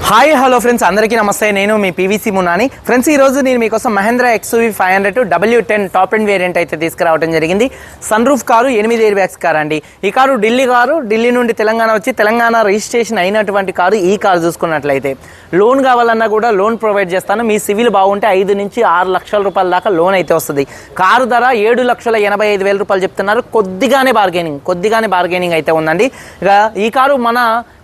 Hi hello friends, అందరికీ నమస్తే. నేను మీ పీవీసీ మున్నాని. ఫ్రెండ్స్, ఈరోజు నేను మీకోసం Mahindra XUV 500 W10 top and variant అయితే తీసుకురావడం జరిగింది. Sun roof car, 8 air bags car అండి. ఈ కారు ఢిల్లీ నుండి తెలంగాణ వచ్చి తెలంగాణ రిజిస్ట్రేషన్ అయినటువంటి కారు. ఈ కారు చూసుకున్నట్లయితే లోన్ కావాలన్నా కూడా లోన్ ప్రొవైడ్ చేస్తాను. మీ సివిల్ బాగుంటే 5 నుంచి 6 లక్షల రూపాయల దాకా లోన్ అయితే వస్తుంది. కారు ధర 7,85,000 రూపాయలు చెప్తున్నారు. కొద్దిగానే బార్గెనింగ్ అయితే ఉందండి. ఇక ఈ కారు మన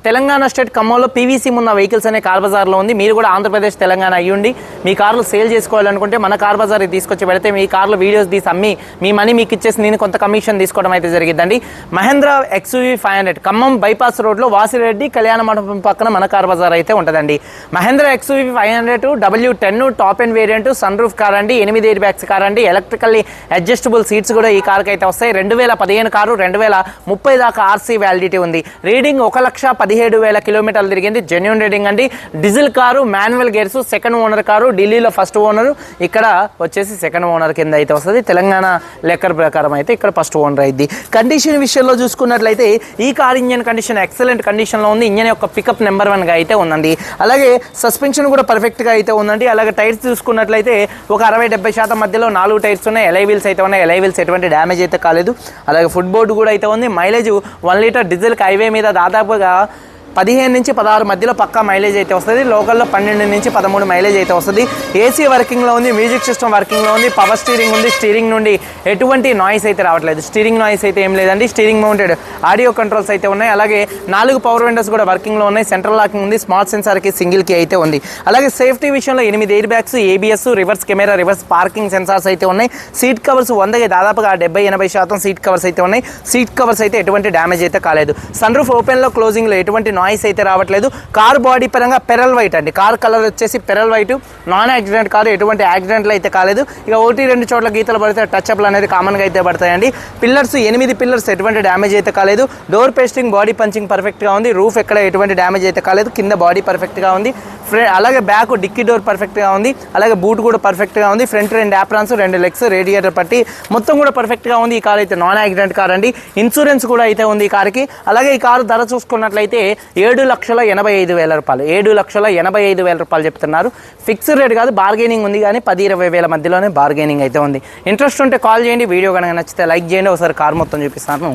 తెలంగాణ స్టేట్ ఖమ్మంలో పీవీసీ ఉన్న వెహికల్స్ అనే కార్ బజార్లో ఉంది. మీరు కూడా ఆంధ్రప్రదేశ్ తెలంగాణ అయ్యుండి మీ కార్లు సేల్ చేసుకోవాలనుకుంటే మన కార్ బజార్కి తీసుకొచ్చి పెడితే మీ కార్లు వీడియోస్ తీసి అమ్మి మీ మనీ మీకు ఇచ్చేసి నేను కొంత కమిషన్ తీసుకోవడం అయితే జరిగిద్దండి. మహేంద్ర XUV 500 ఖమ్మం బైపాస్ రోడ్లో వాసిరెడ్డి కళ్యాణ మండపం పక్కన మన కార్ బజార్ అయితే ఉంటుందండి. Mahindra XUV 500 W10 top and variant, sunroof car అండి, 8 ఎయిర్ బ్యాగ్స్ కార్ అండి. ఎలక్ట్రికల్లీ అడ్జస్టబుల్ సీట్స్ కూడా ఈ కార్కి అయితే వస్తాయి. 2015 కారు, 2030 దాకా ఆర్సీ వ్యాలిడిటీ ఉంది. రీడింగ్ 1,17,000 కిలోమీటర్లు తిరిగింది. జెన్యూన్ రీడింగ్ అండి. Diesel car, manual gears, second owner car. ఢిల్లీలో ఫస్ట్ ఓనర్, ఇక్కడ వచ్చేసి సెకండ్ ఓనర్ కింద అయితే వస్తుంది. తెలంగాణ లెక్కర్ ప్రకారం అయితే ఇక్కడ ఫస్ట్ ఓనర్ అయింది. కండిషన్ విషయంలో చూసుకున్నట్లయితే ఈ కార్ ఇంజన్ కండిషన్ ఎక్సలెంట్ కండిషన్లో ఉంది. ఇంజన్ యొక్క పికప్ నెంబర్ 1గా అయితే ఉందండి. అలాగే సస్పెన్షన్ కూడా పర్ఫెక్ట్గా అయితే ఉందండి. అలాగే టైర్స్ చూసుకున్నట్లయితే ఒక 60-70% మధ్యలో 4 టైర్స్ ఉన్నాయి. ఎలై వీల్స్ అయితే ఉన్నాయి. ఎలై వీల్స్ ఎటువంటి డ్యామేజ్ అయితే కాలేదు. అలాగే ఫుట్ బోర్డు కూడా అయితే ఉంది. మైలేజ్ 1 లీటర్ డీజిల్కి హైవే మీద దాదాపుగా 15 నుంచి 16 మధ్యలో పక్కా మైలేజ్ అయితే వస్తుంది. లోకల్లో 12 నుంచి 13 మైలేజ్ అయితే వస్తుంది. ఏసీ వర్కింగ్లో ఉంది. మ్యూజిక్ సిస్టమ్ వర్కింగ్లో ఉంది. పవర్ స్టీరింగ్ ఉంది. స్టీరింగ్ నుండి ఎటువంటి నాయిస్ అయితే రావట్లేదు. స్టీరింగ్ నాయిస్ అయితే ఏం లేదండి. స్టీరింగ్ మౌంటెడ్ ఆడియో కంట్రోల్స్ అయితే ఉన్నాయి. అలాగే 4 పవర్ విండోస్ కూడా వర్కింగ్లో ఉన్నాయి. సెంట్రల్ లాకింగ్ ఉంది. స్మార్ట్ సెన్సార్కి సింగిల్ కీ అయితే ఉంది. అలాగే సేఫ్టీ విషయంలో 8 air bags, ABS, reverse camera, reverse parking sensors అయితే ఉన్నాయి. సీట్ కవర్స్ 100కి దాదాపుగా 70-80% సీట్ కవర్స్ అయితే ఉన్నాయి. సీట్ కవర్స్ అయితే ఎటువంటి డ్యామేజ్ అయితే కాలేదు. సన్ రూఫ్ ఓపెన్లో క్లోజింగ్లో ఎటువంటి నాయిస్ అయితే రావట్లేదు. కార్ బాడీ పరంగా పెరల్ వైట్ అండి. కార్ కలర్ వచ్చేసి pearl white. Non accident car. ఎటువంటి యాక్సిడెంట్లు అయితే కాలేదు. ఇక 1-2 చోట్ల గీతలు పడితే టచ్అప్లు అనేది కామన్గా అయితే పడతాయండి. పిల్లర్స్ 8 పిల్లర్స్ ఎటువంటి డ్యామేజ్ అయితే కాలేదు. డోర్ పేస్టింగ్, బాడీ పంచింగ్ పర్ఫెక్ట్గా ఉంది. రూఫ్ ఎక్కడ ఎటువంటి డ్యామేజ్ అయితే కాలేదు. కింద బాడీ పర్ఫెక్ట్గా ఉంది. అలాగే బ్యాక్ డిక్కీ డోర్ పర్ఫెక్ట్గా ఉంది. అలాగే బూట్ కూడా పర్ఫెక్ట్గా ఉంది. ఫ్రంట్ 2 యాప్రాన్స్, 2 లెగ్స్, రేడియేటర్ పట్టి మొత్తం కూడా పర్ఫెక్ట్గా ఉంది. ఈ కార్ అయితే నాన్ యాక్సిడెంట్ కార్ అండి. ఇన్సూరెన్స్ కూడా అయితే ఉంది ఈ కార్కి. అలాగే ఈ కారు ధర చూసుకున్నట్లయితే 7,85,000 రూపాయలు. 7,85,000 రూపాయలు చెప్తున్నారు. ఫిక్స్డ్ రేట్ కాదు, బార్గెనింగ్ ఉంది. కానీ 10-20 వేల మధ్యలోనే బార్గెనింగ్ అయితే ఉంది. ఇంట్రెస్ట్ ఉంటే కాల్ చేయండి. వీడియో కనుక నచ్చితే లైక్ చేయండి. ఒకసారి కార్ మొత్తం చూపిస్తాను.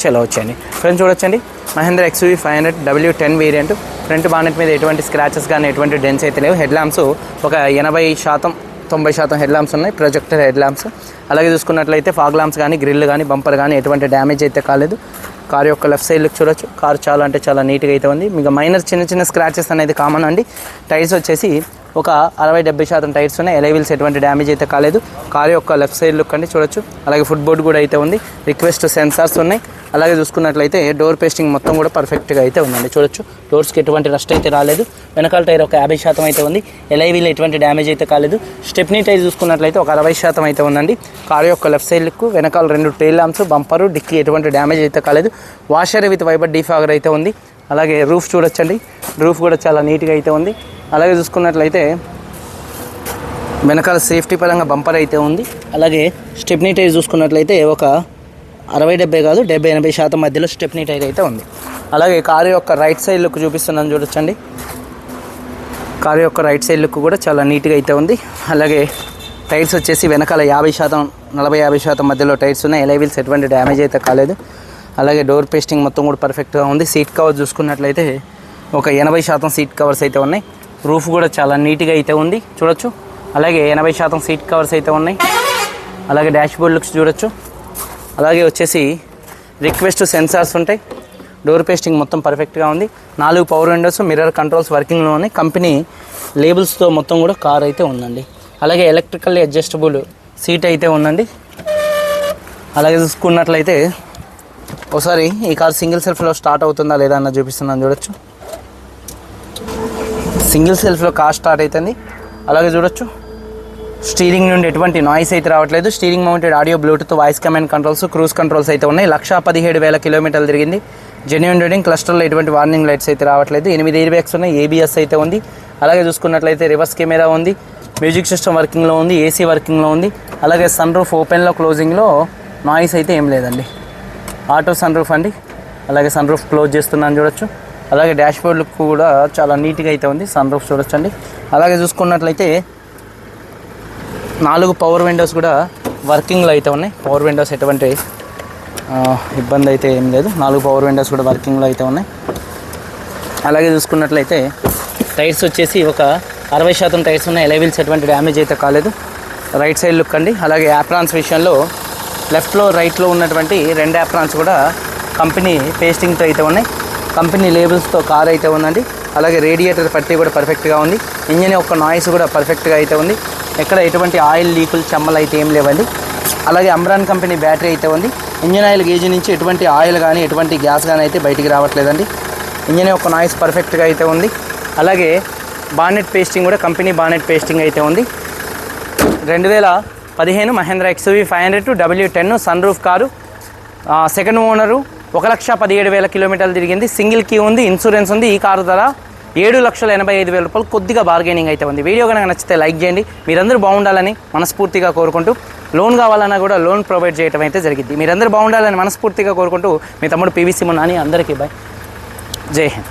చలో వచ్చేయండి ఫ్రెండ్స్, చూడొచ్చండి. మహేంద్ర XUV 500 W10 వేరియంట్. ఫ్రంట్ బానెట్ మీద ఎటువంటి స్క్రాచెస్ కానీ ఎటువంటి డెన్స్ అయితే లేవు. హెడ్ ల్యాంప్స్ ఒక 80-90% హెడ్ ల్యాంప్స్ ఉన్నాయి. Projector head lamps. అలాగే చూసుకున్నట్లయితే ఫాగ్ ల్యాంప్స్ కానీ, గ్రిల్ కానీ, బంపర్ కానీ ఎటువంటి డ్యామేజ్ అయితే కాలేదు. కార్ యొక్క లెఫ్ట్ సైడ్ లుక్ చూడొచ్చు. కార్ చాలా అంటే చాలా నీట్గా అయితే ఉంది. మీకు మైనర్ చిన్న స్క్రాచెస్ అనేది కామన్ అండి. టైర్స్ వచ్చేసి ఒక 60-70% టైర్స్ ఉన్నాయి. ఎలై వీల్స్ ఎటువంటి డ్యామేజ్ అయితే కాలేదు. కార్ యొక్క లెఫ్ట్ సైడ్ లుక్ అండి చూడొచ్చు. అలాగే ఫుట్ బోర్డు కూడా అయితే ఉంది. రిక్వెస్ట్ సెన్సార్స్ ఉన్నాయి. అలాగే చూసుకున్నట్లయితే డోర్ పేస్టింగ్ మొత్తం కూడా పర్ఫెక్ట్గా అయితే ఉందండి చూడొచ్చు. డోర్స్కి ఎటువంటి రస్ట్ అయితే రాలేదు. వెనకాల టైర్ ఒక 50% అయితే ఉంది. ఎలై వీల్ ఎటువంటి డ్యామేజ్ అయితే కాలేదు. స్టెప్నీ టైర్ చూసుకున్నట్లయితే ఒక 60% అయితే ఉందండి. కార్ యొక్క లెఫ్ట్ సైడ్ లుక్, వెనకాల 2 టైల్ ల్యాంప్స్, బంపరు, డిక్కీ ఎటువంటి డ్యామేజ్ అయితే కాలేదు. వాషర్ విత్ వైబర్ డీఫాగర్ అయితే ఉంది. అలాగే రూఫ్ చూడొచ్చండి. రూఫ్ కూడా చాలా నీట్గా అయితే ఉంది. అలాగే చూసుకున్నట్లయితే వెనకాల సేఫ్టీ పరంగా బంపర్ అయితే ఉంది. అలాగే స్టెప్నీ టైర్ చూసుకున్నట్లయితే ఒక 60-70 కాదు, 70-80% మధ్యలో స్టెప్నీ టైర్ అయితే ఉంది. అలాగే కారు యొక్క రైట్ సైడ్ లుక్ చూపిస్తున్నాను చూడొచ్చండి. కారు యొక్క రైట్ సైడ్ లుక్ కూడా చాలా నీట్గా అయితే ఉంది. అలాగే టైర్స్ వచ్చేసి వెనకాల 50%, 40-50% మధ్యలో టైర్స్ ఉన్నాయి. ఎలై వీల్స్ ఎటువంటి డ్యామేజ్ అయితే కాలేదు. అలాగే డోర్ పేస్టింగ్ మొత్తం కూడా పర్ఫెక్ట్గా ఉంది. సీట్ కవర్ చూసుకున్నట్లయితే ఒక 80% సీట్ కవర్స్ అయితే ఉన్నాయి. రూఫ్ కూడా చాలా నీట్గా అయితే ఉంది చూడొచ్చు. అలాగే 80% సీట్ కవర్స్ అయితే ఉన్నాయి. అలాగే డాష్ బోర్డ్ లుక్స్ చూడొచ్చు. అలాగే వచ్చేసి రిక్వెస్ట్ సెన్సార్స్ ఉంటాయి. డోర్ పేస్టింగ్ మొత్తం పర్ఫెక్ట్గా ఉంది. 4 పవర్ విండోస్, మిర్రర్ కంట్రోల్స్ వర్కింగ్లో ఉన్నాయి. కంపెనీ లేబుల్స్తో మొత్తం కూడా కార్ అయితే ఉందండి. అలాగే ఎలక్ట్రికల్లీ అడ్జస్టబుల్ సీట్ అయితే ఉందండి. అలాగే చూసుకున్నట్లయితే ఒకసారి ఈ కార్ సింగిల్ సెల్ఫ్లో స్టార్ట్ అవుతుందా లేదా అన్న చూపిస్తున్నాను చూడొచ్చు. సింగిల్ సెల్ఫ్లో కార్ స్టార్ట్ అవుతుంది. అలాగే చూడొచ్చు స్టీరింగ్ నుండి ఎటువంటి నాయిస్ అయితే రావట్లేదు. Steering mounted audio, Bluetooth, voice command controls, cruise controls అయితే ఉన్నాయి. 1,17,000 కిలోమీటర్లు తిరిగింది. Genuine reading. క్లస్టర్లో ఎటువంటి వార్నింగ్ లైట్స్ అయితే రావట్లేదు. 8 ఎయిర్ బ్యాగ్స్ ఉన్నాయి. ABS అయితే ఉంది. అలాగే చూసుకున్నట్లయితే రివర్స్ కెమెరా ఉంది. మ్యూజిక్ సిస్టమ్ వర్కింగ్లో ఉంది. AC వర్కింగ్లో ఉంది. అలాగే సన్ రూఫ్ ఓపెన్లో క్లోజింగ్లో నాయిస్ అయితే ఏం లేదండి. ఆటో సన్ రూఫ్ అండి. అలాగే సన్ రూఫ్ క్లోజ్ చేస్తున్నాను చూడొచ్చు. అలాగే డాష్ బోర్డ్ లుక్ కూడా చాలా నీట్గా అయితే ఉంది. సన్ రూఫ్ చూడొచ్చండి. అలాగే చూసుకున్నట్లయితే 4 పవర్ విండోస్ కూడా వర్కింగ్లో అయితే ఉన్నాయి. పవర్ విండోస్ ఎటువంటి ఇబ్బంది అయితే ఏం లేదు. 4 పవర్ విండోస్ కూడా వర్కింగ్లో అయితే ఉన్నాయి. అలాగే చూసుకున్నట్లయితే టైర్స్ వచ్చేసి ఒక 60% టైర్స్ ఉన్నాయి. ఎలైవిల్స్ ఎటువంటి డ్యామేజ్ అయితే కాలేదు. రైట్ సైడ్ లుక్ అండి. అలాగే యాప్రాన్స్ విషయంలో లెఫ్ట్లో రైట్లో ఉన్నటువంటి 2 యాప్రాన్స్ కూడా కంపెనీ పేస్టింగ్తో అయితే ఉన్నాయి. కంపెనీ లేబుల్స్తో కార్ అయితే ఉందండి. అలాగే రేడియేటర్ పట్టి కూడా పర్ఫెక్ట్గా ఉంది. ఇంజిన్ యొక్క నాయిస్ కూడా పర్ఫెక్ట్గా అయితే ఉంది. ఎక్కడ ఎటువంటి ఆయిల్ లీకులు చెమ్మలు అయితే ఏం లేవండి. అలాగే అమ్రాన్ కంపెనీ బ్యాటరీ అయితే ఉంది. ఇంజిన్ ఆయిల్ గేజ్ నుంచి ఎటువంటి ఆయిల్ కానీ ఎటువంటి గ్యాస్ కానీ అయితే బయటికి రావట్లేదండి. ఇంజిన్ యొక్క నాయిస్ పర్ఫెక్ట్గా అయితే ఉంది. అలాగే బానెట్ పేస్టింగ్ కూడా కంపెనీ బానెట్ పేస్టింగ్ అయితే ఉంది. 2015 Mahindra XUV 500 W10 sun roof car. Second owner 1,17,000 కిలోమీటర్లు తిరిగింది. సింగిల్ కీ ఉంది. ఇన్సూరెన్స్ ఉంది. ఈ కారు ధర 7,85,000 రూపాయలు. కొద్దిగా బార్గెనింగ్ అయితే ఉంది. వీడియో కనుక నచ్చితే లైక్ చేయండి. మీరందరూ బాగుండాలని మనస్ఫూర్తిగా కోరుకుంటూ లోన్ కావాలన్నా కూడా లోన్ ప్రొవైడ్ చేయడం అయితే జరిగింది. మీరందరూ బాగుండాలని మనస్ఫూర్తిగా కోరుకుంటూ మీ తమ్ముడు PVC మున్నాని. అందరికీ బాయ్. జై హింద్.